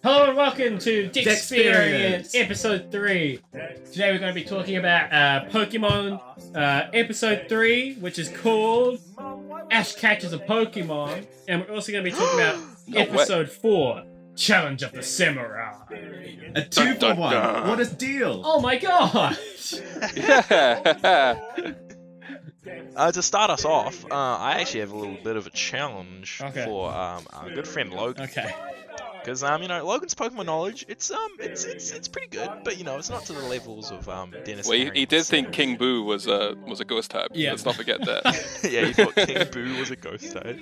Hello and welcome to DEXperience DEXperience. episode 3. Today we're going to be talking about Pokemon episode 3, which is called Ash Catches a Pokemon. And we're also going to be talking about episode 4, Challenge of the Samurai. A 2-for-1. What a deal! Oh my god! To start us off, I actually have a little bit of a challenge for our good friend Logan. Okay. Because Logan's Pokemon knowledge, it's pretty good, but it's not to the levels of Dennis. Well, he did think King Boo was a ghost type. Yeah. Let's not forget that. Yeah, he thought King Boo was a ghost type.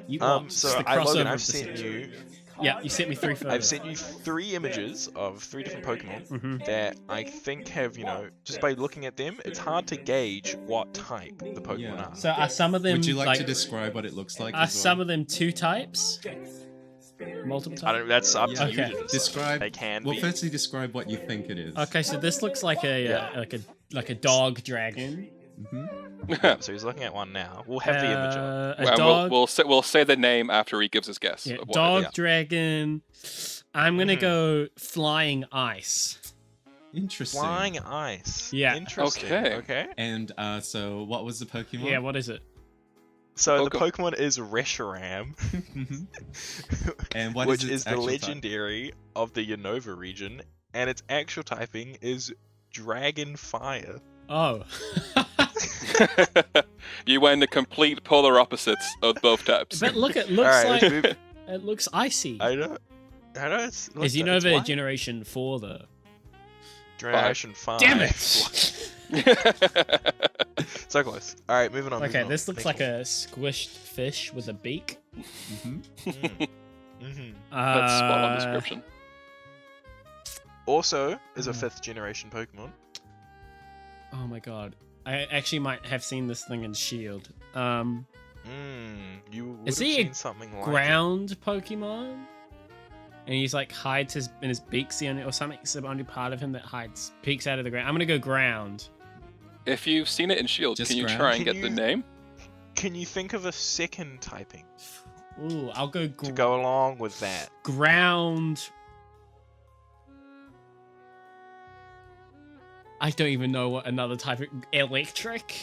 Logan, I've sent you. Yeah, you sent me 3 photos. I've sent you 3 images of 3 different Pokemon that I think have, just by looking at them, it's hard to gauge what type the Pokemon are. So are some of them? Would you like to describe what it looks like? Are some of them 2 types? Multiple types? That's up to you Okay. to decide. Describe. They can Well, be. firstly, describe what you think it is. Okay, so this looks like a like a dog dragon. So he's looking at one now. We'll have the image up. A dog. We'll say the name after he gives his guess. Yeah, of what dog it is. dragon. I'm gonna go flying ice. Interesting. Flying ice. Yeah. Interesting. Okay. Okay. And so, what was the Pokemon? Yeah, what is it? So the Pokemon. Pokemon is Reshiram, And what which its is the actual type? legendary of the Unova region, and its actual typing is Dragon Fire. Oh. You went the complete polar opposites of both types. But look, it looks Alright, like let's move. it looks icy. I know. It's Is it's Unova white. Generation 4 though? Generation 5. Damn it! So close. Alright, moving on. Okay, this looks like a squished fish with a beak. That's spot on description. Also, is a 5th generation Pokemon. Oh my god. I actually might have seen this thing in Shield. You would Is have he a seen something like Ground Pokemon? And he's like hides in his beak's the only, or something's the only part of him that peeks out of the ground. I'm gonna go ground. If you've seen it in Shield, Just can you ground? try and Can get the you- name? Can you think of a second typing Ooh, I'll go to go along with that? ground. I don't even know what another type of electric.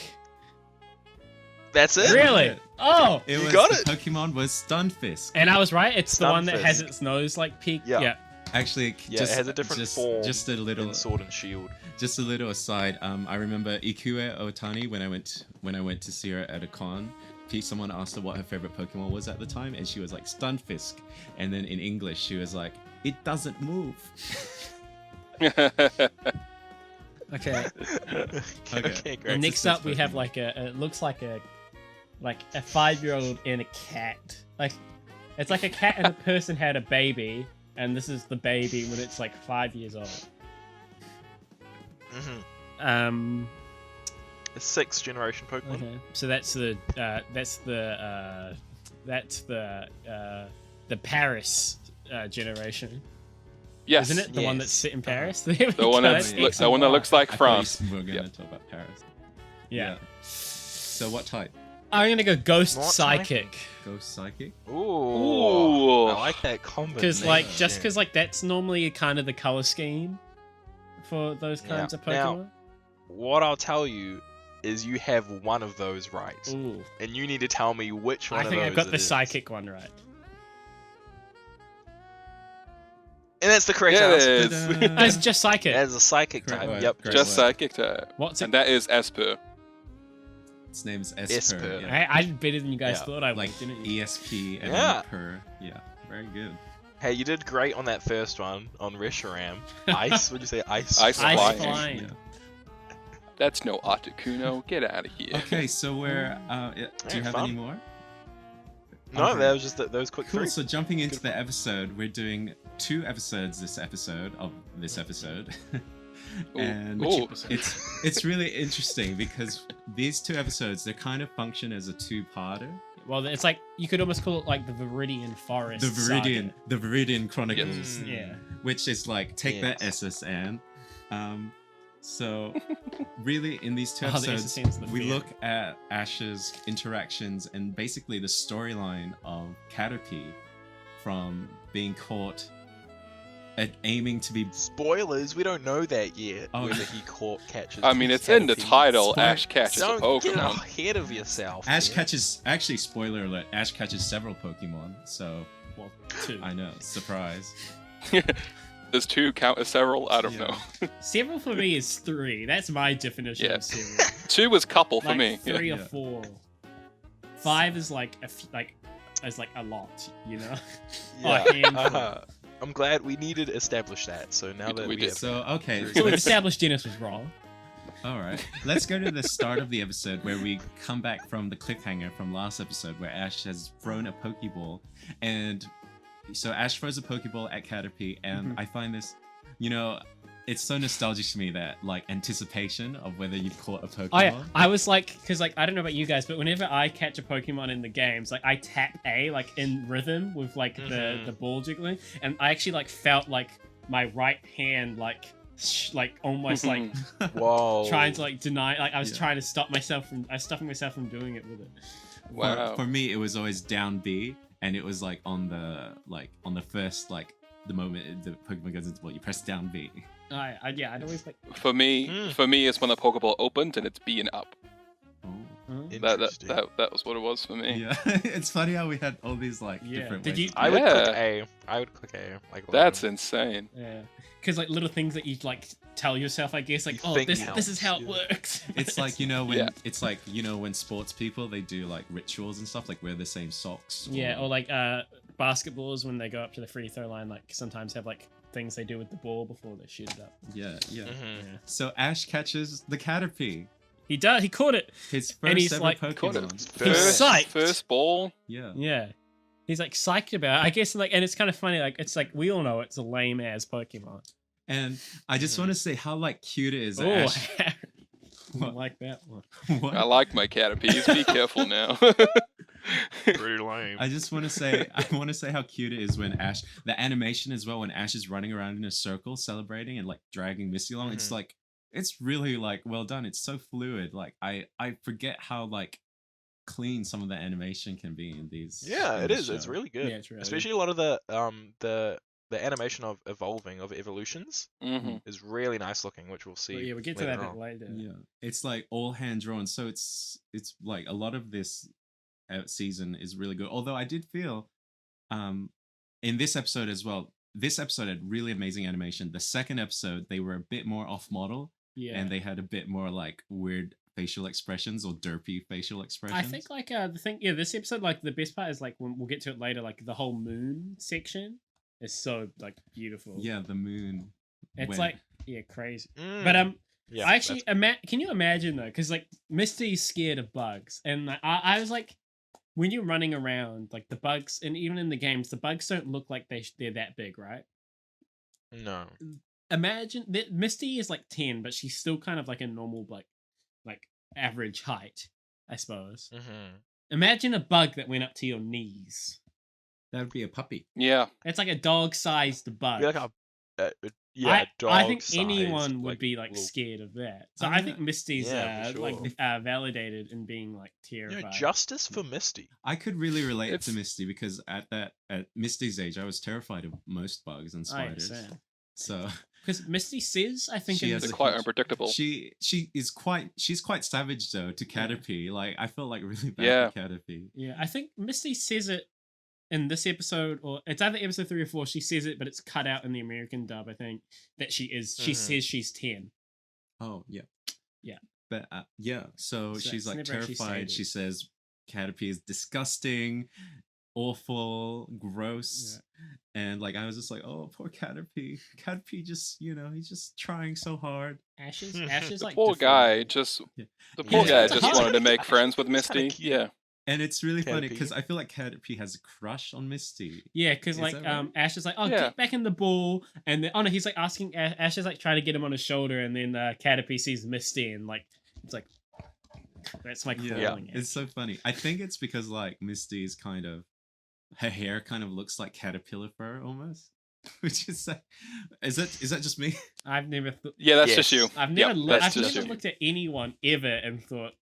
That's it? Really? Oh, It You was, got the it. Pokemon was Stunfisk. and I was right. It's the one that has Stunfisk. its nose like peaked. Yeah. Actually, Yeah, just, it has a different form Just a little, in Sword and Shield. just a little aside. I remember Ikue Otani when I went to see her at a con. Someone asked her what her favorite Pokemon was at the time, and she was like Stunfisk. And then in English, she was like, "It doesn't move." Okay. Okay, great. And next up we have Pokemon. like it looks like a 5-year-old and a cat. Like it's like a cat and a person had a baby, and this is the baby when it's like 5 years old. A 6th generation Pokemon. Okay. So that's the Paris generation, Yes. isn't it? The one that's Yes. set in Paris. There we The one go, that's X the and one that Y. looks like I thought France. we were going to Yeah. talk about Paris. Yeah. So what type? I'm gonna go Ghost What type? Psychic. Ghost Psychic? Ooh. Ooh. I like that combination. Because like that's normally kind of the color scheme for those kinds of Now- Pokemon. What I'll tell you is you have one of those right. Ooh. And you need to tell me which one I of think those I've got it the is. psychic one right. And that's the correct Yeah, it answer. is. Oh, it's just psychic. That is a psychic Correct type. word, Yep. correct Just word. psychic type. What's it? And that is Esper. Its name's Esper. Esper. Yeah. I did better than you guys Yeah. thought I would, Like didn't you? ESP and Yeah. Per. Yeah, very good. Hey, you did great on that first one on Reshiram. Ice? Would you say ice? Ice Ice flying. flying. Yeah. That's no Articuno. Get out of here. Okay, so we're. Do you have fun. any more? No, Okay. that was just those quick Cool. three. So jumping into Good the episode, we're doing 2 episodes this episode. Ooh. And Ooh. it's really interesting because these 2 episodes, they kind of function as a 2-parter. Well, it's like you could almost call it like the Viridian Forest. The Viridian Chronicles, Yes. Yeah. which is like take that SSN. So really in these 2 Oh, the episodes, SSN's the we fear. look at Ash's interactions and basically the storyline of Caterpie from being caught aiming to be. Spoilers, we don't know that yet. Oh, whether he catches. I mean, it's in the Caterpie. title. Spoil- Ash catches a Don't get Pokemon. ahead of yourself. Ash man. catches. Actually, spoiler alert. Ash catches several Pokemon. So Well, 2. I know. Surprise. Does 2 count as several? I don't Yeah. know. Several for me is 3. That's my definition Yeah. of several. 2 was couple for Like me. 3 Yeah. or 4. 5 is like is like a lot, you know. Yeah. Oh, a handful. I'm glad we needed to establish that. So now We- that we we did. have So okay. So we've established Dennis was wrong. All right. Let's go to the start of the episode where we come back from the cliffhanger from last episode where Ash has thrown a Pokeball. And so Ash throws a Pokeball at Caterpie, and I find this, it's so nostalgic to me, that like anticipation of whether you've caught a Pokemon. Oh yeah, I was like, because like I don't know about you guys, but whenever I catch a Pokemon in the games, like I tap A like in rhythm with like the ball jiggling, and I actually like felt like my right hand like almost like Whoa. trying to like deny, like I was Yeah. trying to stop myself from, I was stopping myself from doing it with it. Wow. For me, it was always down B, and it was like on the first, like the moment the Pokemon goes into ball, you press down B. I'd always like. For me, it's when the Pokeball opens and it's being up. Oh. Interesting. That was what it was for me. Yeah, it's funny how we had all these like Yeah. different Did ways. you- I would Yeah. click A. I would click A. Like That's Logan. insane. Yeah, because like little things that you like tell yourself, I guess, like, You oh, think this is how it helps, works. It's like when Yeah. it's like when sports people, they do like rituals and stuff, like wear the same socks. Yeah, or like basketballs when they go up to the free throw line, like sometimes have like things they do with the ball before they shoot it up. yeah. Yeah. So Ash catches the Caterpie, He does. He caught it. his And first he's, ever like, Caught it. Pokemon. First. psyched. First ball. Yeah. Yeah. He's like psyched about it. I guess like, and it's kind of funny. Like it's like we all know it's a lame ass Pokemon. And I just want to say how like cute it is. That Oh, Ash... I What? like that one. What? I like my Caterpies. Be careful now. Pretty lame. I just want to say, how cute it is when Ash, the animation as well, when Ash is running around in a circle celebrating and like dragging Misty along. It's like, it's really like well done. It's so fluid. Like I forget how like clean some of the animation can be in these. Yeah, in it this is. It's show. really good. Yeah, it's really Especially a lot of the animation of evolving of evolutions hmm is really nice looking, which we'll see. Well, yeah, we'll get to that a later bit on. later. Yeah, it's like all hand drawn. So it's like a lot of this season is really good. Although I did feel, in this episode as well, this episode had really amazing animation. The second episode, they were a bit more off model, Yeah. and they had a bit more like weird facial expressions or derpy facial expressions. I think like this episode, like the best part is like when we'll get to it later, like the whole moon section is so like beautiful. yeah, the moon. It's when- like crazy. Mm. But Yeah, I actually can you imagine though? Because like Misty's scared of bugs, and like, I was like, when you're running around, like the bugs, and even in the games, the bugs don't look like they're that big, right? no. Imagine that Misty is like 10, but she's still kind of like a normal like average height, I suppose. Mm-hmm. Imagine a bug that went up to your knees. that would be a puppy. Yeah. It's like a dog-sized bug. Be like a dog. I think sized, anyone would be like little- scared of that. So I'm I gonna- think Misty's Yeah, for like sure. validated in being like terrified. Justice for Misty. I could really relate to It's- Misty because at Misty's age, I was terrified of most bugs and I spiders. understand. So Because Misty says, I think She in has They're a quite huge- unpredictable. she's quite savage though to Caterpie. Like I felt like really bad Yeah. for Caterpie. Yeah, I think Misty says it in this episode, or it's either episode 3 or 4. She says it, but it's cut out in the American dub. I think that she Mhm. says she's 10. Oh yeah. Yeah. But yeah, so So she's it's like never actually terrified. She stated. says Caterpie is disgusting, awful, gross. And like I was just like, oh poor Caterpie. Caterpie just, he's just trying so hard. Ashes The like poor defiant. guy just Yeah. the poor Yeah, guy it's just hard. wanted to make friends with It's kinda Misty. cute. Yeah. And it's really funny Caterpie. because I feel like Caterpie has a crush on Misty. Yeah, because Is like that right? Ash is like, oh, Yeah. get back in the ball, and then he's like asking Ash is like trying to get him on his shoulder, and then Caterpie sees Misty, and like it's like that's my Yeah, crawling. it's so funny. I think it's because like Misty's kind of her hair kind of looks like caterpillar fur almost, which is like, is that just me? I've never Yeah, that's Yes. just you. I've Yep, never that's I've just never you. looked at anyone ever and thought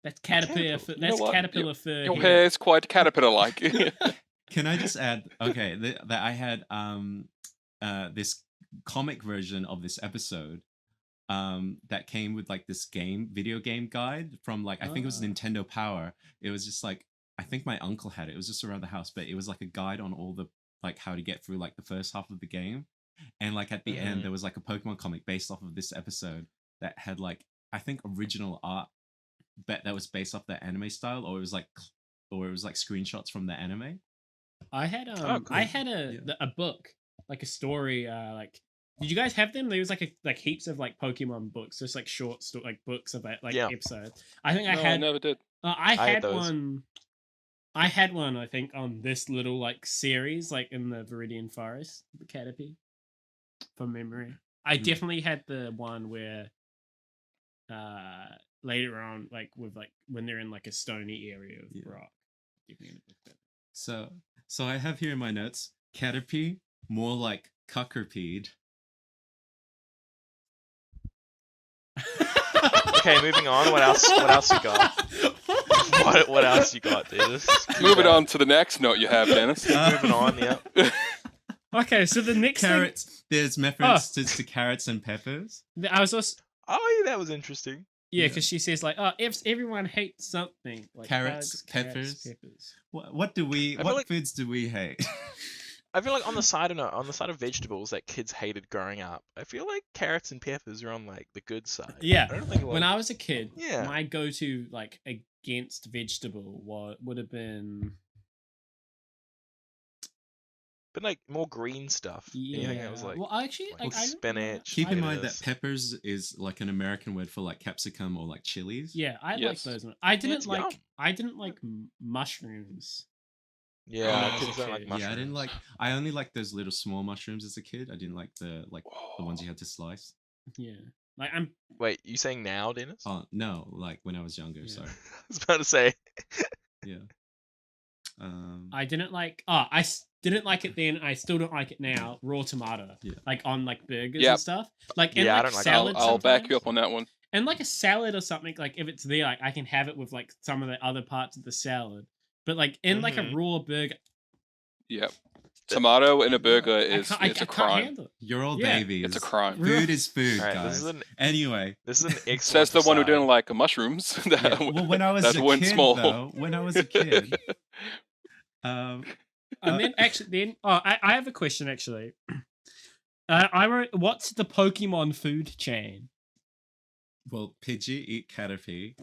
that's caterpillar fur. You know That's what? caterpillar fur. Your hair." hair is quite caterpillar-like. Can I just add? Okay, that I had this comic version of this episode that came with like this video game guide from like I think it was Nintendo Power. It was just like I think my uncle had it. It was just around the house, but it was like a guide on all the like how to get through like the first half of the game. And like at the end there was like a Pokemon comic based off of this episode that had like I think original art but that was based off the anime style, or it was like screenshots from the anime. I had cool. I had a book, like a story, like did you guys have them? There was like heaps of like Pokemon books, just like short like books about like episodes. I think I never did. I had those. one. I had one, I think, on this little like series, like in the Viridian Forest, the Caterpie, from memory. I definitely had the one where, later on, like with like when they're in like a stony area of rock. So I have here in my notes, Caterpie, more like cuckerpeed. Okay, moving on. What else? What else you got? What else you got, Dennis? Moving on to the next note you have, Dennis. Moving on. Yeah. Okay, so the next carrots. Thing... There's references to carrots and peppers. I was also. Oh, yeah, that was interesting. Yeah, because she says like, "Oh, if everyone hates something, like carrots, bugs, peppers. What do we? What foods do we hate?" I feel like on the side of vegetables that kids hated growing up, I feel like carrots and peppers are on like the good side. Yeah. I don't think when I was a kid, yeah. my go-to like against vegetable would have been like more green stuff. Yeah. Anything that was like, well, actually, like spinach. Keep in mind that peppers is like an American word for like capsicum or like chilies. Yeah, I like those. I didn't like mushrooms. Yeah, kids don't like mushrooms. Yeah, I didn't like. I only liked those little small mushrooms as a kid. I didn't like the ones you had to slice. Yeah, like Wait, you saying now, Dennis? Oh no, like when I was younger. Yeah. Sorry. I was about to say. Yeah. I didn't like. I didn't like it then. I still don't like it now. Raw tomato, like on like burgers and stuff. Like in like salads. I'll back you up on that one. And like a salad or something, like if it's there, like I can have it with like some of the other parts of the salad. But like in like a raw burger. Yep. Tomato in a burger is a crime. You're all babies. It's a crime. Food is food, right, guys. Anyway, this is an excellent. Says the one who didn't like mushrooms. Well, when I was a kid, though, when I was a kid. And then I have a question actually. I wrote, what's the Pokemon food chain? Well, Pidgey eat Caterpie.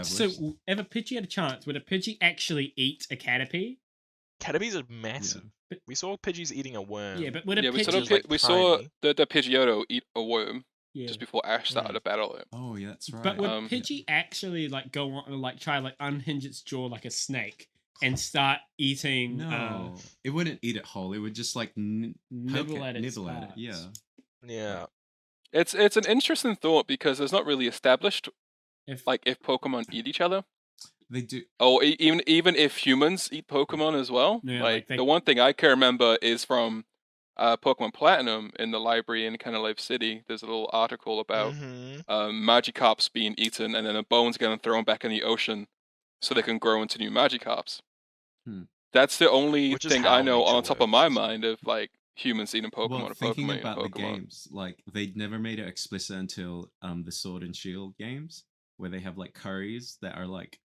So, if a Pidgey had a chance, would a Pidgey actually eat a Caterpie? Caterpies are massive. Yeah. We saw Pidgeys eating a worm. Yeah, but would a Pidgey... we saw the Pidgeotto eat a worm just before Ash started to battle it. Oh, yeah, that's right. But would Pidgey actually like go on and like try like unhinge its jaw like a snake and start eating? No, it wouldn't eat it whole. It would just like nibble at it. Yeah. Yeah. It's an interesting thought because it's not really established if Pokemon eat each other. They do. Oh, even if humans eat Pokemon as well. Yeah, the one thing I can remember is from Pokemon Platinum in the library in Canalave City. There's a little article about Magikarps being eaten and then the bones getting thrown back in the ocean so they can grow into new Magikarps. That's the only thing I know on top of my mind of like humans eating Pokemon. Well, or thinking Pokemon about Pokemon. the games, like they never made it explicit until the Sword and Shield games, where they have like curries that are like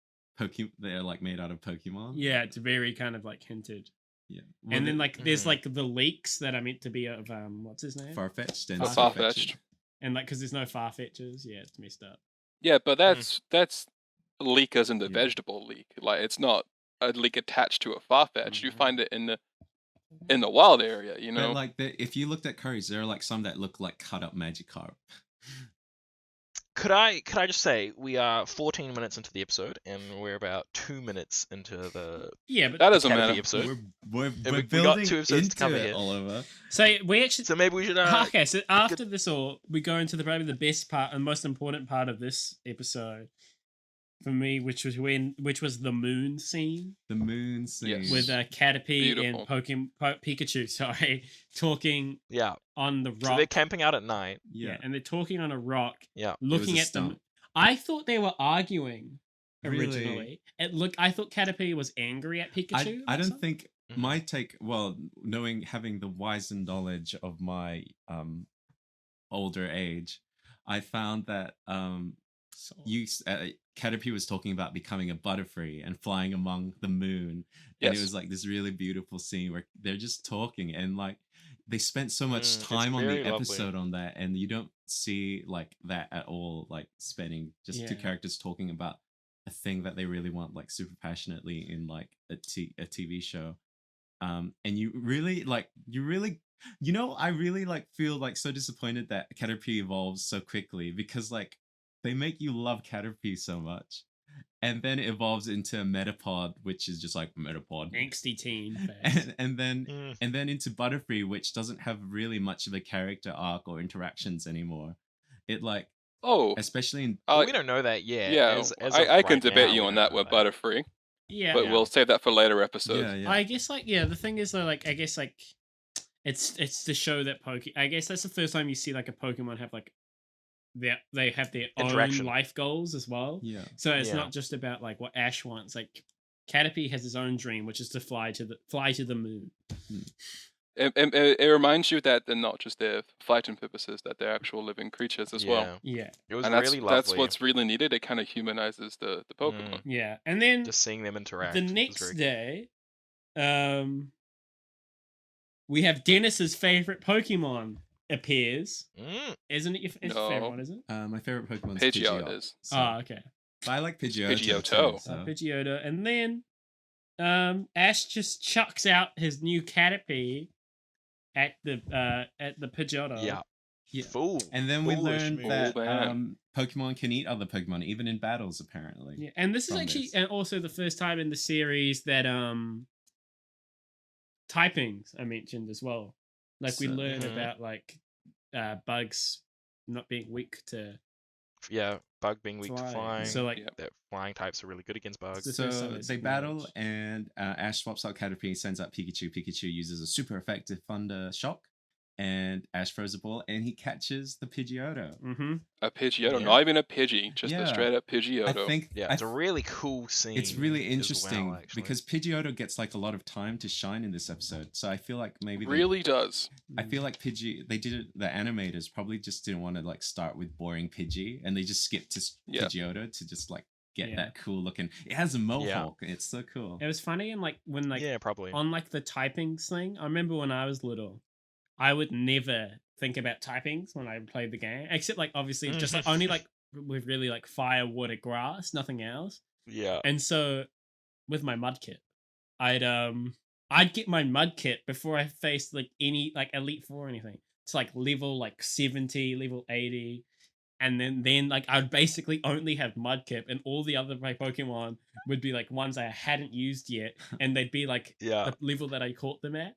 they are like made out of Pokemon. Yeah, it's very kind of like hinted. Yeah, and then like there's like the leaks that are meant to be of what's his name? Farfetch'd and Farfetch'd. And like because there's no Farfetch'es, yeah, it's messed up. Yeah, but that's leak as in the vegetable leak. Like it's not a leak attached to a Farfetch'd. You find it in the wild area, you know. But like if you looked at curries, there are like some that look like cut up Magikarp. Could I just say we are 14 minutes into the episode and we're about 2 minutes into the but that doesn't matter. Episode. We're we building got 2 episodes to cover it, here. Oliver. So maybe we should. Okay, so after this all, we go into probably the best part and most important part of this episode for me, which was the moon scene. The moon scene with Caterpie and Pikachu, sorry, talking. Yeah. On the rock. So they're camping out at night. Yeah, and they're talking on a rock. Yeah. Looking at them. I thought they were arguing originally. Really? I thought Caterpie was angry at Pikachu. I don't think my take, well, having the wizened knowledge of my older age, I found that Caterpie was talking about becoming a butterfree and flying among the moon, and it was like this really beautiful scene where they're just talking, and like they spent so much time on the episode on that, and you don't see like that at all, like spending just two characters talking about a thing that they really want like super passionately in like a TV show. And I really like feel like so disappointed that Caterpie evolves so quickly, because like they make you love Caterpie so much, and then it evolves into a Metapod, which is just like Metapod, angsty teen, and then into Butterfree, which doesn't have really much of a character arc or interactions anymore. It like especially in we don't know that yet. Yeah, I can debate you on that with Butterfree. Yeah, but we'll save that for later episodes. Yeah. I guess like the thing is though, like I guess like it's to show that I guess that's the first time you see like a Pokemon have like they have their own life goals as well. Yeah. So it's not just about like what Ash wants. Like Caterpie has his own dream, which is to fly to the moon. It reminds you that they're not just there for fighting purposes; that they're actual living creatures as well. Yeah, it was really lovely. That's what's really needed. It kind of humanizes the Pokemon. Yeah, and then just seeing them interact. The next day, we have Dennis's favorite Pokemon appears. Isn't it your favorite one? Isn't it? My favorite Pokemon is Pidgeot. So. Oh, okay. But I like Pidgeotto. Pidgeotto. Pidgeotto, and then Ash just chucks out his new Caterpie at the Pidgeotto. Yeah. Fool. And then we learned that Pokemon can eat other Pokemon, even in battles, apparently. Yeah, and this is actually and also the first time in the series that typings are mentioned as well. Like we learn about like bugs not being weak to bug being weak to flying. So like that flying types are really good against bugs. So they battle, and Ash swaps out Caterpie, sends out Pikachu. Pikachu uses a super effective Thunder Shock, and Ash throws a ball, and he catches the Pidgeotto. Mm-hmm. A Pidgeotto, not even a Pidgey, just a straight up Pidgeotto. I think, it's a really cool scene. It's really interesting because Pidgeotto gets like a lot of time to shine in this episode. So I feel like maybe does. I feel like the animators probably just didn't want to like start with boring Pidgey, and they just skipped to Pidgeotto to just like get that cool looking. It has a mohawk. And it's so cool. It was funny, and like when like probably on like the typings thing. I remember when I was little, I would never think about typings when I played the game, except like obviously just like only like with really like fire, water, grass, nothing else. Yeah. And so with my Mudkip, I'd get my Mudkip before I faced like any like Elite Four or anything. It's like level like 70, level 80. And then like I'd basically only have Mudkip, and all the other my Pokemon would be like ones I hadn't used yet, and they'd be like the level that I caught them at.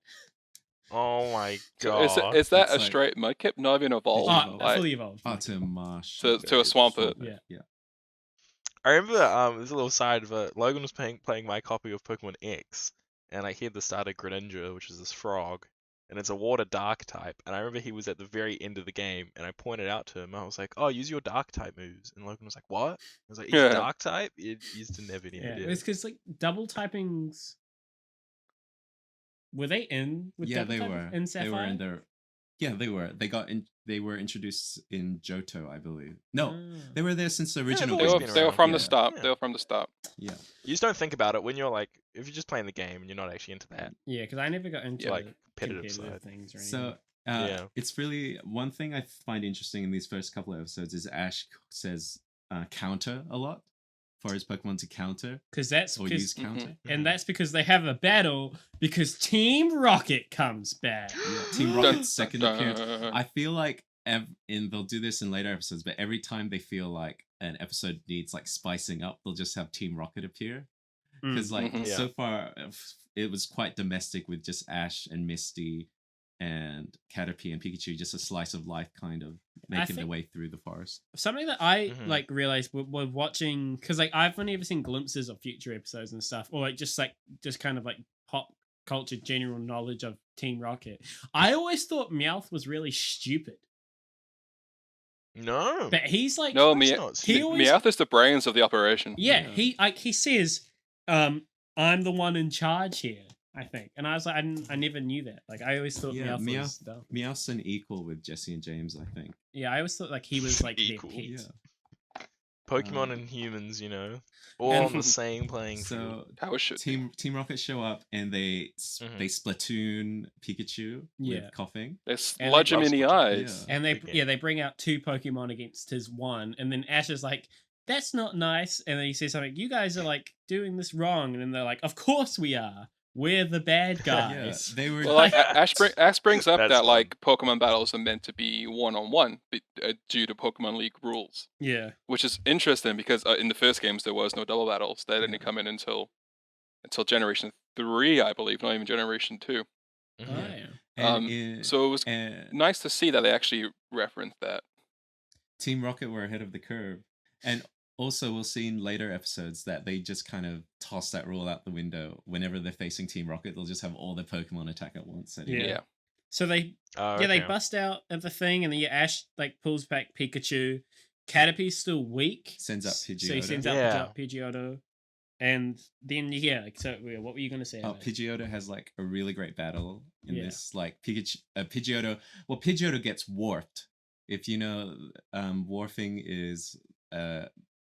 Oh my god! So is that a straight Mudkip, not even evolved? Fully evolved. To a marsh. To a Swampert. Yeah. I remember there's a little side of it. Logan was playing my copy of Pokemon X, and I heard the start of Greninja, which is this frog, and it's a water dark type. And I remember he was at the very end of the game, and I pointed out to him. I was like, "Oh, use your dark type moves." And Logan was like, "What?" I was like, "He's dark type." He didn't have any idea. It's because like double typings. Were they in? With they were. In Sapphire? They were in there. Yeah, they were. They were introduced in Johto, I believe. No, they were there since the original. They were from the start. They were from the start. Yeah. You just don't think about it when you're like, if you're just playing the game and you're not actually into that. Yeah, because I never got into like competitive side things or anything. So it's really one thing I find interesting in these first couple of episodes is Ash says counter a lot for his Pokemon to counter. Because that's use counter. And that's because they have a battle because Team Rocket comes back. Yeah, Team Rocket's second appearance. I feel like they'll do this in later episodes, but every time they feel like an episode needs like spicing up, they'll just have Team Rocket appear. Because so far it was quite domestic with just Ash and Misty and Caterpie and Pikachu, just a slice of life kind of making their way through the forest. Something that I like realized we're watching, because like I've only ever seen glimpses of future episodes and stuff, or like just kind of like pop culture general knowledge of Team Rocket. I always thought Meowth was really stupid. No, but he's like Meowth is the brains of the operation. Yeah, he says, "I'm the one in charge here. I think. And I was like, I never knew that. Like, I always thought Meowth was dumb. Meowth's an equal with Jesse and James, I think. Yeah, I always thought like he was like Equal. their pet. Yeah. Pokemon and humans, all on the same playing field. So How it should Team Rocket show up and they Splatoon Pikachu with coughing. They sludge him in the eyes. Yeah. And they bring out 2 Pokemon against his 1, and then Ash is like, "That's not nice." And then he says something, "You guys are like doing this wrong." And then they're like, "Of course we are. We're the bad guys." They were Well, like Ash brings up that like Pokemon battles are meant to be 1-on-1 due to Pokemon League rules. Yeah, which is interesting because in the first games there was no double battles. They didn't come in until Generation 3, I believe, not even Generation 2. So it was nice to see that they actually referenced that. Team Rocket were ahead of the curve, and also we'll see in later episodes that they just kind of toss that rule out the window. Whenever they're facing Team Rocket, they'll just have all their Pokemon attack at once. Anyway. Yeah. So they they bust out of the thing, and then Ash like pulls back Pikachu. Caterpie's still weak. Sends up Pidgeotto. So he sends out Pidgeotto. And then what were you gonna say? Pidgeotto has like a really great battle in this. Like Pidgeotto. Well, Pidgeotto gets warped. If you know, warping is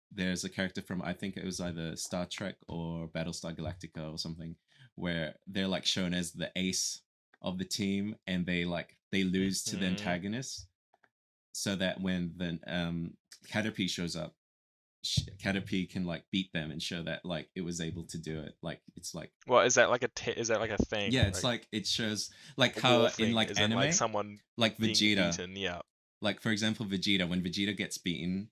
there's a character from, I think it was either Star Trek or Battlestar Galactica or something, where they're like shown as the ace of the team, and they lose to the antagonist, so that when the Caterpie shows up, Caterpie can like beat them and show that like it was able to do it. Like it's like, well, is that like a thing? Yeah, it's like it shows like how in like is anime, like someone like Vegeta, beaten, yeah. Like for example, Vegeta, when Vegeta gets beaten,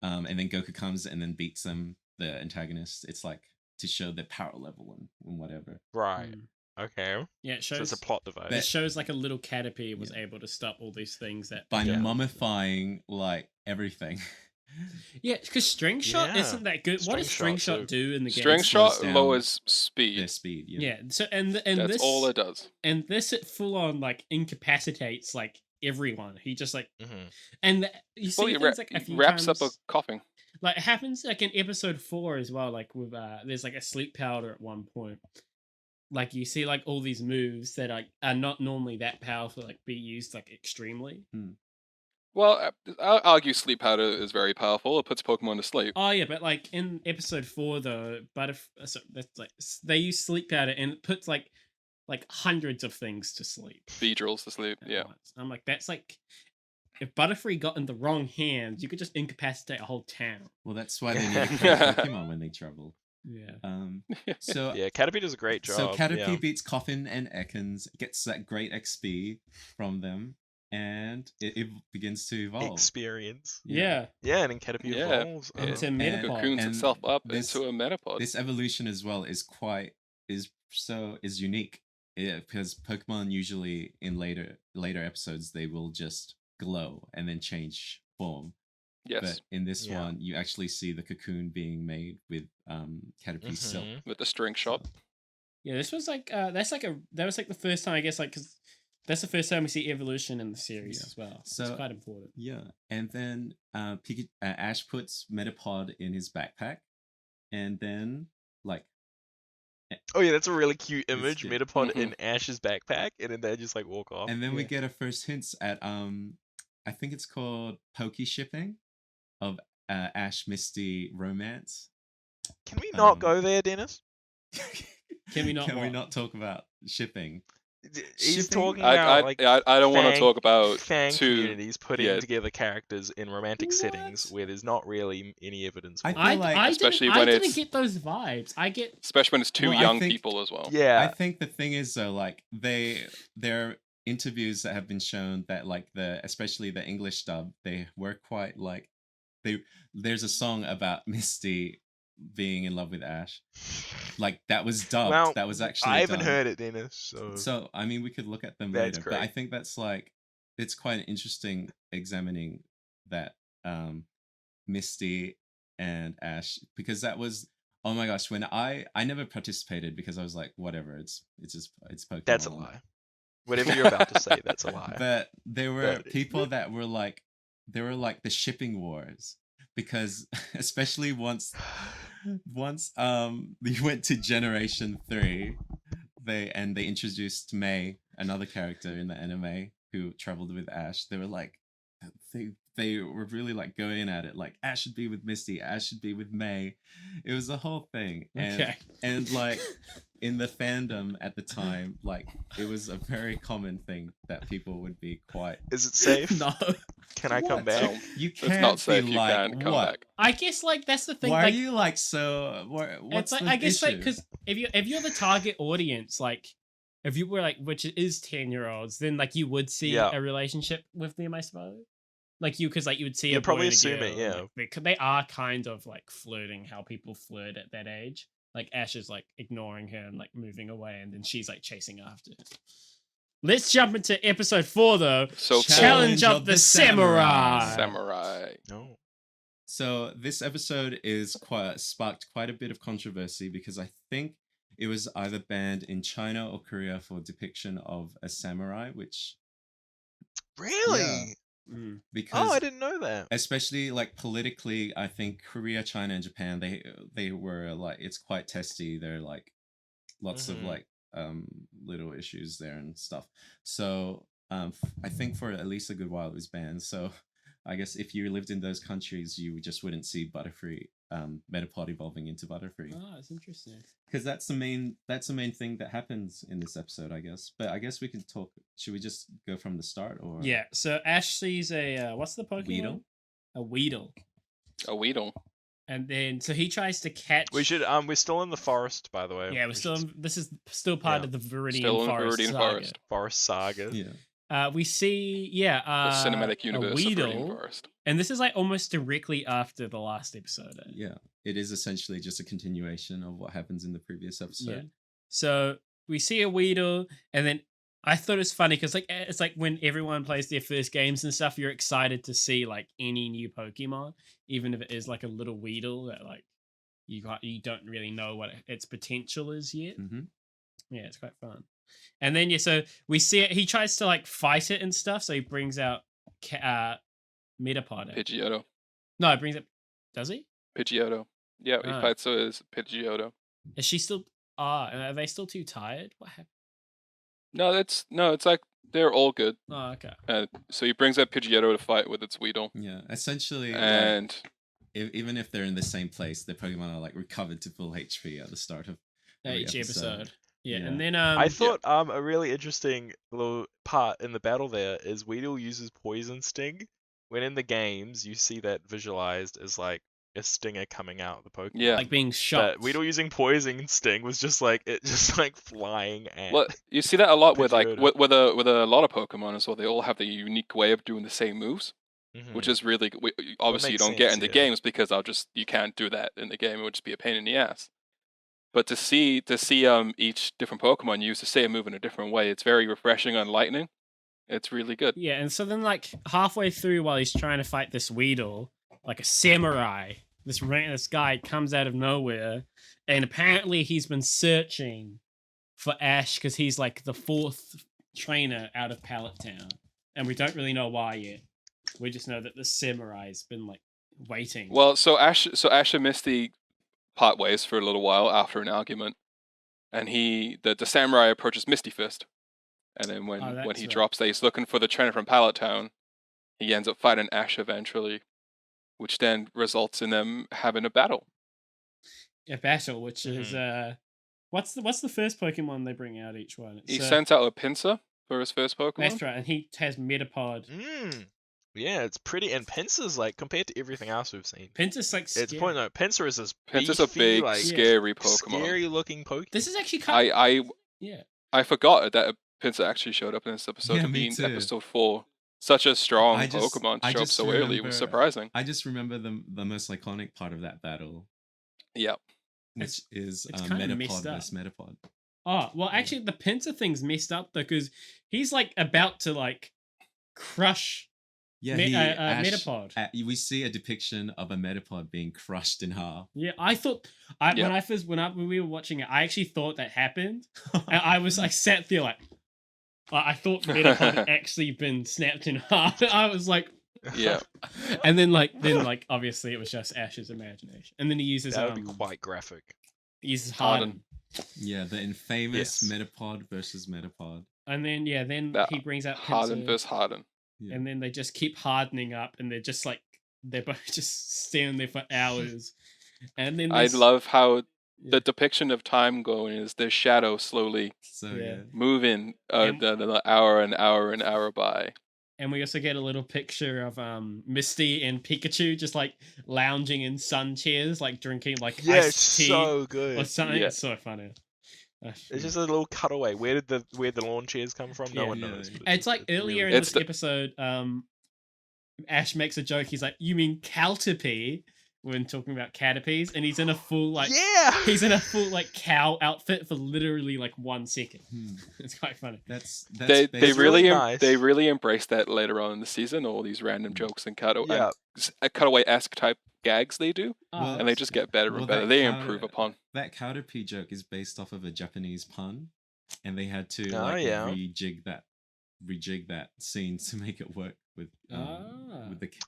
and then Goku comes and then beats them, the antagonist. It's like to show their power level and whatever. Right. Okay. Yeah, it shows. So it's a plot device. It shows like a little Caterpie was able to stop all these things that by mummifying like everything. Yeah, because String Shot isn't that good. What does String Shot do in the game? String Shot lowers speed. Their speed, yeah. So and that's this, all it does. And this it full on like incapacitates like everyone. He just like and you see things like a few wraps times, up a coughing. Like it happens like in episode 4 as well. Like with there's like a sleep powder at one point. Like you see like all these moves that are not normally that powerful, like be used like extremely. Well, I'll argue sleep powder is very powerful. It puts Pokemon to sleep. Oh yeah, but like in episode 4 though, that's like they use sleep powder and it puts like hundreds of things to sleep. Beedrills to sleep, yeah. I'm like, that's like, if Butterfree got in the wrong hands, you could just incapacitate a whole town. Well, that's why they need to catch Pokemon when they travel. Yeah. So yeah, Caterpie does a great job. So Caterpie beats Coffin and Ekans, gets that great XP from them, and it begins to evolve. Experience. Yeah. Yeah, and then Caterpie evolves. Into a Metapod. Cocoons itself up into a Metapod. This evolution as well is unique. Because Pokemon usually in later episodes they will just glow and then change form. Yes. But in this one, you actually see the cocoon being made with Caterpie silk with the String Shot. Yeah, this was like that was like the first time, I guess, like because that's the first time we see evolution in the series as well. So it's quite important. Yeah, and then Ash puts Metapod in his backpack, and then like. Oh yeah, that's a really cute image. Metapod in Ash's backpack, and then they just like walk off. And then we get our first hints at I think it's called Poke shipping of Ash Misty romance. Can we not go there, Dennis? Can we not? Can we not talk about shipping? He's talking about I don't want to talk about fan communities putting together characters in romantic settings where there's not really any evidence. I didn't get those vibes. Especially when it's two young people as well. Yeah, I think the thing is though, like there are interviews that have been shown that like especially the English dub, they were quite like there's a song about Misty being in love with Ash, like that was dubbed. Well, that was actually I haven't dubbed. heard it, Dennis. So I mean, we could look at them that's later, great. but I think that's like it's quite interesting examining that Misty and Ash, because that was, oh my gosh, when I never participated because I was like, whatever, it's Pokemon. That's a lie. Whatever you're about to say, that's a lie. But there were people that were like, there were like the shipping wars, because especially once you went to Generation 3, they introduced May, another character in the anime who traveled with Ash. They were like, they were really like going at it, like Ash should be with Misty, Ash should be with May. It was a whole thing, and like in the fandom at the time, like it was a very common thing that people would be quite. Is it safe? No. Can I come back? You can't. It's not safe. Be You like, can't come back. I guess like that's the thing. Why like, are you like so? What's it's like the I guess issue? like because if you're the target audience, like if you were like which is 10-year-olds, then like you would see a relationship with them, I suppose. Like because like you would see You'd a boy probably and a assume girl, it, yeah. Like, they are kind of like flirting how people flirt at that age. Like Ash is like ignoring her and like moving away, and then she's like chasing after him. Let's jump into episode 4 though. So Challenge of the Samurai. Samurai. No. So this episode is sparked quite a bit of controversy because I think it was either banned in China or Korea for depiction of a samurai, which Really? Yeah. Because I didn't know that. especially like politically, I think Korea, China, and Japan they were like it's quite testy. They're like lots of like little issues there and stuff. So I think for at least a good while it was banned. So I guess if you lived in those countries, you just wouldn't see Butterfree Metapod evolving into Butterfree. Oh, it's interesting. Because that's the main thing that happens in this episode, I guess. But I guess we can talk. Should we just go from the start, or Yeah. So Ash sees a what's the Pokemon? Weedle? A Weedle. A Weedle. And then so he tries to catch. We should. We're still in the forest, by the way. Yeah, we're still. This is still part of the Viridian Still in the Forest Viridian saga. Forest. Forest saga. yeah. We see The cinematic a universe of Viridian Weedle, Forest. and this is like almost directly after the last episode. Yeah, it is essentially just a continuation of what happens in the previous episode. Yeah. So we see a Weedle, and then I thought it was funny because like it's like when everyone plays their first games and stuff, you're excited to see like any new Pokemon, even if it is like a little Weedle that like you don't really know what its potential is yet. Mm-hmm. Yeah, it's quite fun. And then so we see it. He tries to like fight it and stuff. So he brings out Metapod. Pidgeotto. No, he brings it. Does he? Pidgeotto. Yeah, he Oh. fights as Pidgeotto. Is she still? Are they still too tired? What happened? No, it's like they're all good. Oh, okay. So he brings out Pidgeotto to fight with its Weedle. Yeah, essentially, And even if they're in the same place, their Pokemon are like recovered to full HP at the start of every Each episode. Yeah, Yeah. and then I thought a really interesting little part in the battle there is Weedle uses Poison Sting. When in the games you see that visualized as like a stinger coming out of the Pokemon. Yeah. like being shot. But Weedle using Poison Sting was just like flying at. well, you see that a lot with like Pidgeotto. with a lot of Pokemon as well. They all have the unique way of doing the same moves, which is really obviously you makes don't get sense, in the yeah. games because you can't do that in the game. It would just be a pain in the ass. But to see each different Pokemon use the same move in a different way, it's very refreshing and enlightening. It's really good. Yeah, and so then like halfway through while he's trying to fight this Weedle, like a samurai, this guy comes out of nowhere, and apparently he's been searching for Ash because he's like the 4th trainer out of Pallet Town, and we don't really know why yet. We just know that the samurai's been like waiting. Well, so Ash and Misty part ways for a little while after an argument, and the samurai approaches Misty first, and then when he drops that he's looking for the trainer from Pallet Town, he ends up fighting Ash eventually, which then results in them having a battle. A battle, which is what's the first Pokemon they bring out each one? He sends out a Pinsir for his first Pokemon. That's right, and he has Metapod. Yeah, it's pretty, and Pinsir's like compared to everything else we've seen. Pinsir's like scary. It's point no. Pinsir is this Pinsir's a big, like, scary Pokemon. scary looking Pokemon. This is actually kind of... I forgot that Pinsir actually showed up in this episode Yeah, to me be in too. episode 4. Such a strong I just- Pokemon to I show up just so early was surprising. I just remember the most iconic part of that battle, Yeah. which is it's kinda Metapod messed up. versus Metapod. Oh, well, actually, the Pinsir thing's messed up, though, because he's, like, about to, like, crush Yeah, Metapod. We see a depiction of a Metapod being crushed in half. Yeah, I thought... When we were watching it, I actually thought that happened. And I sat there, like... I thought Metapod had actually been snapped in half. I was like... Yeah. And then, obviously, it was just Ash's imagination. And then he uses... That would be quite graphic. uses Harden. Yeah, the infamous Yes. Metapod versus Metapod. And then then he brings out Harden Pincer, versus Harden. Yeah. and then they just keep hardening up, and they're just like they're both just standing there for hours. And then I love how the depiction of time going is the shadow slowly moving the hour and hour by. And we also get a little picture of Misty and Pikachu just like lounging in sun chairs, like drinking like iced tea so good. or something. Yeah. It's so funny. It's just a little cutaway. Where did the lawn chairs come from? No one knows. And it's like earlier in this episode, Ash makes a joke. He's like, "You mean Caterpie?" When talking about Caterpies, and he's in a full he's in a full like cow outfit for literally like 1 second. It's quite funny. They really nice. They really embraced that later on in the season. All these random jokes and cutaway-esque type gags they do, and they just get better and better. They improve upon. That Caterpie joke is based off of a Japanese pun, and they had to rejig that scene to make it work with the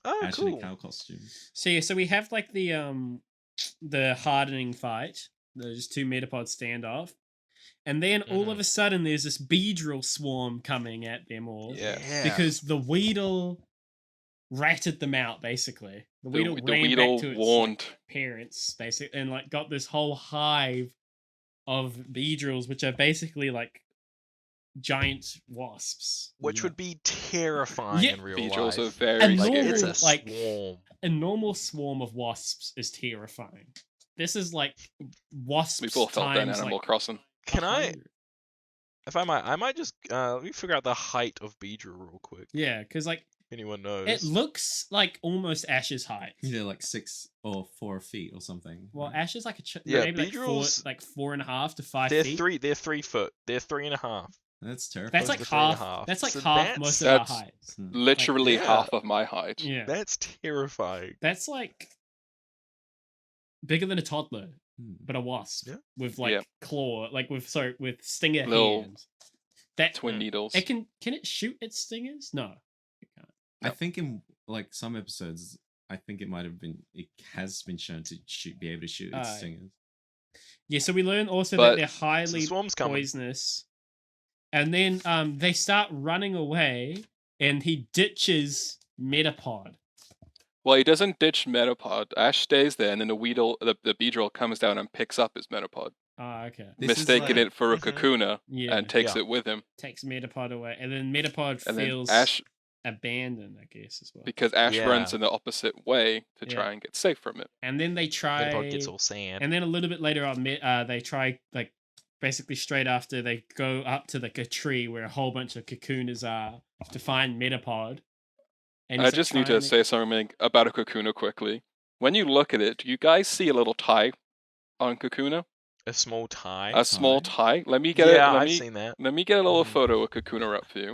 Ash in a cow costume. So we have like the hardening fight. There's 2 Metapod standoff, and then all of a sudden there's this Beedrill swarm coming at them all. Yeah. Because the Weedle ratted them out basically. The Weedle ran Weedle back to its warned parents basically, and like got this whole hive of Beedrills, which are basically like giant wasps, which would be terrifying in real life. Are very it's a swarm. A normal swarm of wasps is terrifying. This is like wasps. We've all felt that in Animal Crossing. Can I? If I might just let me figure out the height of Beedrill real quick. Yeah, because like anyone knows, it looks like almost Ash's height. Yeah, like 6 or 4 feet or something. Well, right? Ash is like maybe like 4.5 to 5 feet. They're 3 foot. They're 3.5. That's terrifying. That's like half. That's like half most of our heights. Literally half of my height. Yeah, that's terrifying. That's like bigger than a toddler, but a wasp with like claw, like with stinger hands. That twin needles. It can it shoot its stingers? No, it can't. I think in like some episodes, I think it has been shown to be able to shoot its stingers. Yeah, so we learn also that they're highly poisonous. And then they start running away, and he ditches Metapod. Well, he doesn't ditch Metapod. Ash stays there, and then the Beedrill comes down and picks up his Metapod. Ah, okay. Mistaking it for a Kakuna, and takes it with him. Takes Metapod away, and then Metapod feels abandoned, I guess, as well. Because Ash runs in the opposite way to try and get safe from it. And then they try... Metapod gets all sand. And then a little bit later on, they try, like, basically straight after, they go up to like a tree where a whole bunch of Kakunas are to find Metapod. And I just need to say something about a Kakuna quickly. When you look at it, do you guys see a little tie on Kakuna? A small tie? A small tie? Let me get it. I've seen that. Let me get a little photo of Kakuna up for you.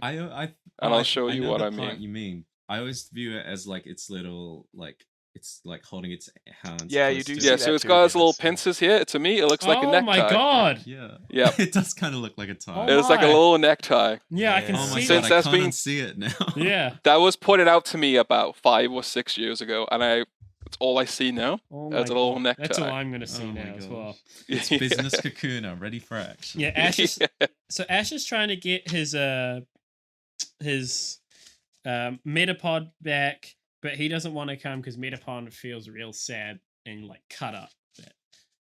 I'll show you what I mean. You mean. I always view it as like its little, like, it's like holding its hands. Yeah, you do. Yeah, so it's got its little pincers here. To me, it looks like a necktie. Oh my god! Yeah. It does kind of look like a tie. It's like a little necktie. Yeah, I can see it. I can't see it now. Yeah. That was pointed out to me about 5 or 6 years ago, and it's all I see now. As a little necktie. That's all I'm gonna see now as well. It's business Kakuna, ready for action. Yeah, Ash is, so Ash is trying to get his Metapod back. But he doesn't want to come because Metapod feels real sad and like cut up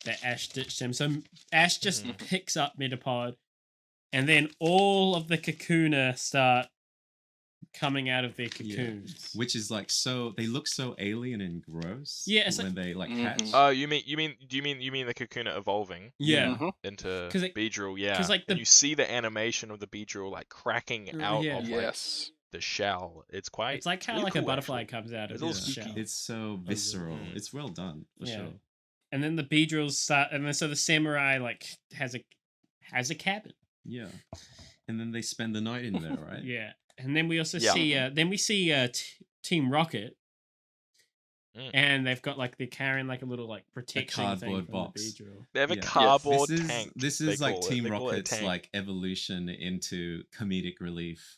that Ash ditched him. So Ash just picks up Metapod, and then all of the Kakuna start coming out of their cocoons, which is like they look so alien and gross. Yeah, it's when they like hatch. Oh, you mean the Kakuna evolving? Yeah, into Beedrill. Yeah, because like you see the animation of the Beedrill like cracking out of the shell. It's like how like cool, a butterfly comes out of the shell. It's so visceral. It's well done for sure. And then the Beedrills start, and then so the samurai like has a cabin. Yeah, and then they spend the night in there, right? Yeah, and then we also see Team Rocket, and they've got like they're carrying like a little like protection cardboard thing box. The Beedrill. They have a cardboard tank. This is like Team Rocket's like evolution into comedic relief.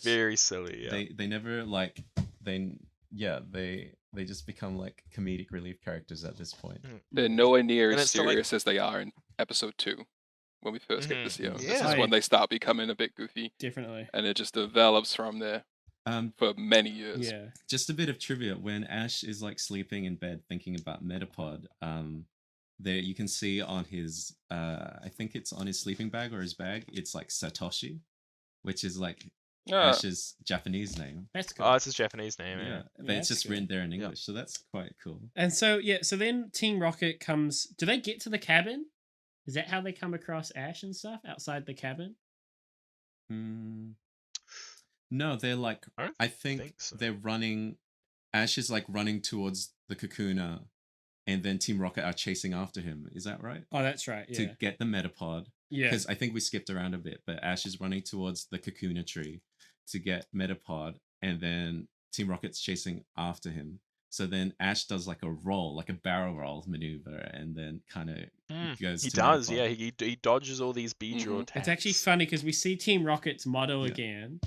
Very silly. Yeah. They never like they they just become like comedic relief characters at this point. They're nowhere near And as it's still, like- serious as they are in episode 2 when we first get to see them. This Yeah. is when they start becoming a bit goofy, Definitely. and it just develops from there for many years. Yeah. Just a bit of trivia: when Ash is like sleeping in bed thinking about Metapod, there you can see on his I think it's on his sleeping bag or his bag, it's like Satoshi, which is like Ash's Japanese name. That's cool. Oh, it's his Japanese name. Yeah. But it's just cool. written there in English, so that's quite cool. And so so then Team Rocket comes. Do they get to the cabin? Is that how they come across Ash and stuff outside the cabin? No, they're like I think so. they're running. Ash is like running towards the Kakuna, and then Team Rocket are chasing after him. Is that right? Oh, that's right. Yeah. To get the Metapod. Yeah. Because I think we skipped around a bit, but Ash is running towards the Kakuna tree to get Metapod, and then Team Rocket's chasing after him. So then Ash does like a roll, like a barrel roll maneuver, and then kind of goes. He to does, Metapod. yeah. He dodges all these Beedrill attacks. It's actually funny because we see Team Rocket's model again,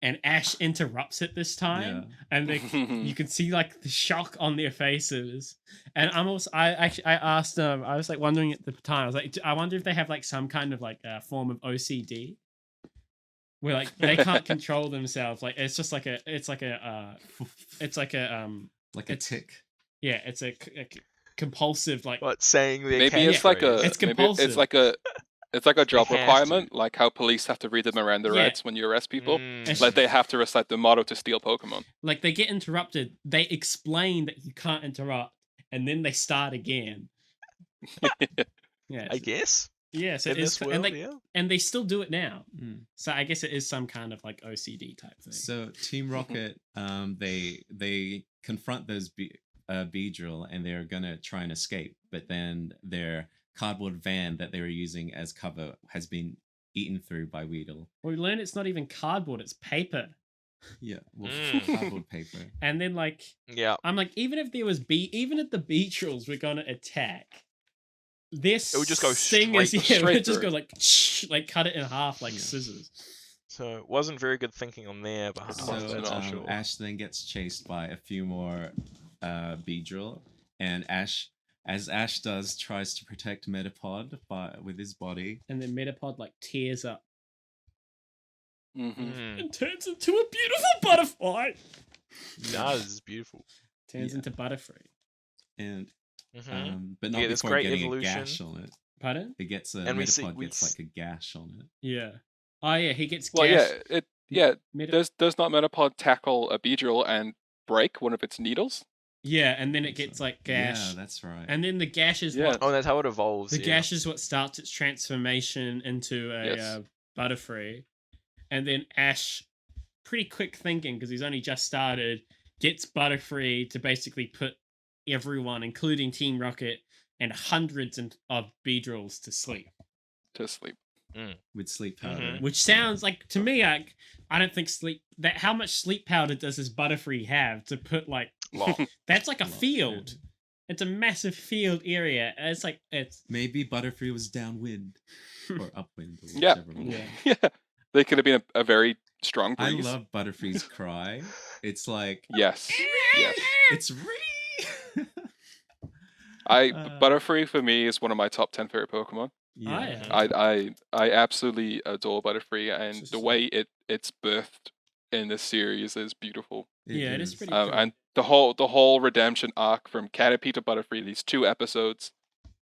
and Ash interrupts it this time, and you can see like the shock on their faces. And I asked I was like wondering at the time, I was like, I wonder if they have like some kind of like form of OCD. Where like they can't control themselves, like it's just like a tick. Yeah, it's a compulsive like. What saying the maybe it's like it's compulsive. It's like a job requirement, like how police have to read them around the rights when you arrest people. Like they have to recite the motto to steal Pokemon. Like they get interrupted, they explain that you can't interrupt, and then they start again. Yeah, I guess. Yes, it is, and they still do it now. So I guess it is some kind of like OCD type thing. So Team Rocket, they confront those Beedrill, and they're gonna try and escape, but then their cardboard van that they were using as cover has been eaten through by Weedle. Well, we learn it's not even cardboard; it's paper. Yeah, well, cardboard paper. And then I'm like, even if the Beedrills were gonna attack. This it would just go straight it would just go like cut it in half like scissors. So it wasn't very good thinking on their behalf. So Ash then gets chased by a few more Beedrill, and Ash tries to protect Metapod with his body, and then Metapod like tears up and turns into a beautiful butterfly. It does, it's beautiful. Turns into Butterfree, and. But not before getting evolution. A gash on it. Pardon? It gets Metapod gets like a gash on it. Yeah. Oh yeah, he gets. Well, does not Metapod tackle a Beedrill and break one of its needles? Yeah, and then it gets like gash. Yeah, that's right. And then the gash is that's how it evolves. The gash is what starts its transformation into a Butterfree, and then Ash, pretty quick thinking because he's only just started, gets Butterfree to basically put everyone, including Team Rocket and hundreds of Beedrills, to sleep. With sleep powder, which sounds like to me, I don't think how much sleep powder does this Butterfree have to put like that's like a field. It's a massive field area. It's like maybe Butterfree was downwind or upwind. Or yeah. They could have been a very strong breeze. I love Butterfree's cry. It's like yes, it's Butterfree for me is one of my top 10 favorite Pokemon. Yeah. I absolutely adore Butterfree, and the way it's birthed in this series is beautiful. It is pretty cool. And the whole redemption arc from Caterpie to Butterfree, these 2 episodes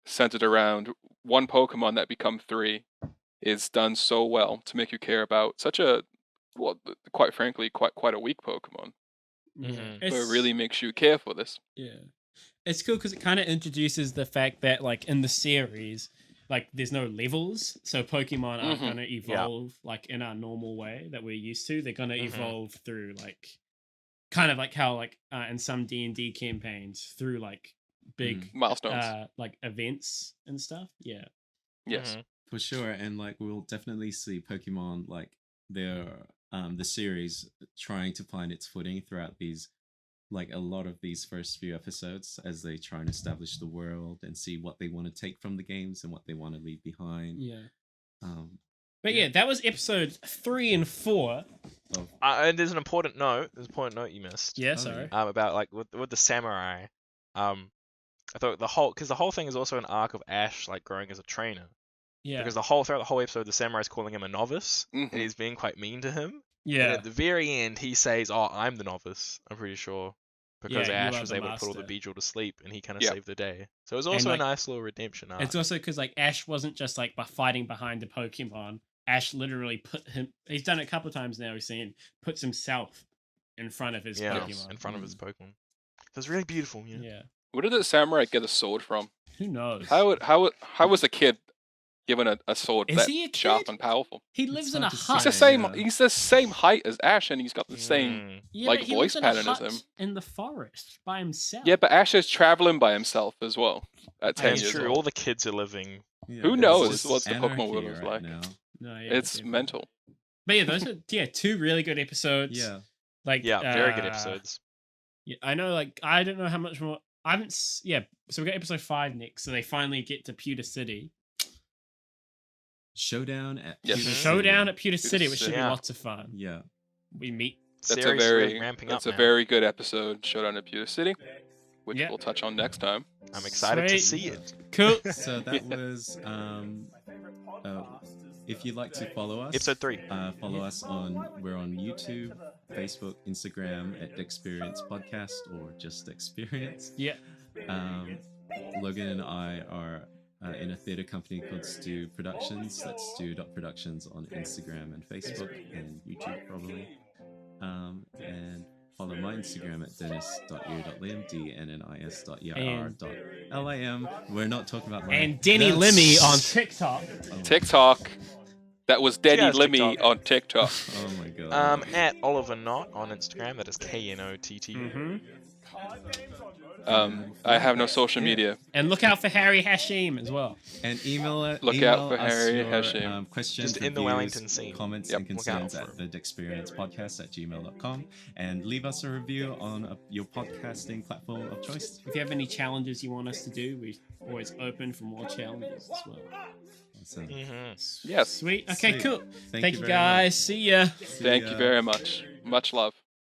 centered around one Pokemon that become 3, is done so well to make you care about such a quite frankly quite a weak Pokemon. But it really makes you care for this. Yeah. It's cool because it kind of introduces the fact that, like, in the series, like, there's no levels, so Pokemon aren't going to evolve, like, in our normal way that we're used to. They're going to evolve through, like, kind of like how, like, in some D&D campaigns, through, like, big... milestones. Like, events and stuff. Yeah. Yes. For sure, and, like, we'll definitely see Pokemon, like, the series trying to find its footing throughout these... like a lot of these first few episodes as they try and establish the world and see what they want to take from the games and what they want to leave behind. Yeah. But yeah, that was episode 3 and 4. And there's an important note. There's an important note you missed. Yeah, sorry. About like with the samurai. I thought the whole thing is also an arc of Ash like growing as a trainer. Yeah. Because throughout the whole episode, the samurai's calling him a novice, and he's being quite mean to him. Yeah. And at the very end, he says, "Oh, I'm the novice." I'm pretty sure. Because Ash was able to put all the Beedrill to sleep, and he kind of saved the day. So it was also a nice little redemption arc. It's also because like Ash wasn't just like fighting behind the Pokemon. Ash literally he's done it a couple of times now, we've seen, puts himself in front of his Pokemon. In front of his Pokemon. So it's really beautiful, Yeah. Where did the samurai get a sword from? Who knows? How was a kid given a sword Is that he a kid? sharp and powerful? He lives in a hut. He's the same height as Ash, and he's got the same like voice pattern as him. In the forest by himself. Yeah, but Ash is traveling by himself as well at 10 years true. old. All the kids are living. Yeah, Who knows what the Pokemon world is like? now. No, yeah, It's mental. But yeah, those are 2 really good episodes. Yeah. Like very good episodes. Yeah, I know. Like I don't know how much more. I haven't. So we got episode 5 next. So they finally get to Pewter City. Showdown at Pewter City, which should be lots of fun. Yeah. We meet. That's a very good episode, Showdown at Pewter City, which we'll touch on next time. I'm excited to see it. Cool. So that was if you'd like to follow us, episode 3. Follow us we're on YouTube, Facebook, Instagram at DEXperience Podcast or just DEXperience. Yeah. Logan and I are in a theatre company called Stew Productions. That's Stew.productions on Instagram and Facebook and YouTube probably. And follow my Instagram at dennis.ear.lim, dnnis.err.lim. We're not talking about my... And Denny Limmy on TikTok. TikTok. That was Denny Limmy on TikTok. Oh my god. At Oliver Knott on Instagram. That is KNOTT. I have no social media. And look out for Harry Hashim as well. And email out for Harry Hashim. Questions, just in the Wellington scene. Comments and concerns at the DEXperiencepodcast@gmail.com, and leave us a review on your podcasting platform of choice. If you have any challenges you want us to do, we're always open for more challenges as well. Awesome. Yes. Sweet. Okay, cool. Thank you very guys. much. See ya. Thank you very much. Much love.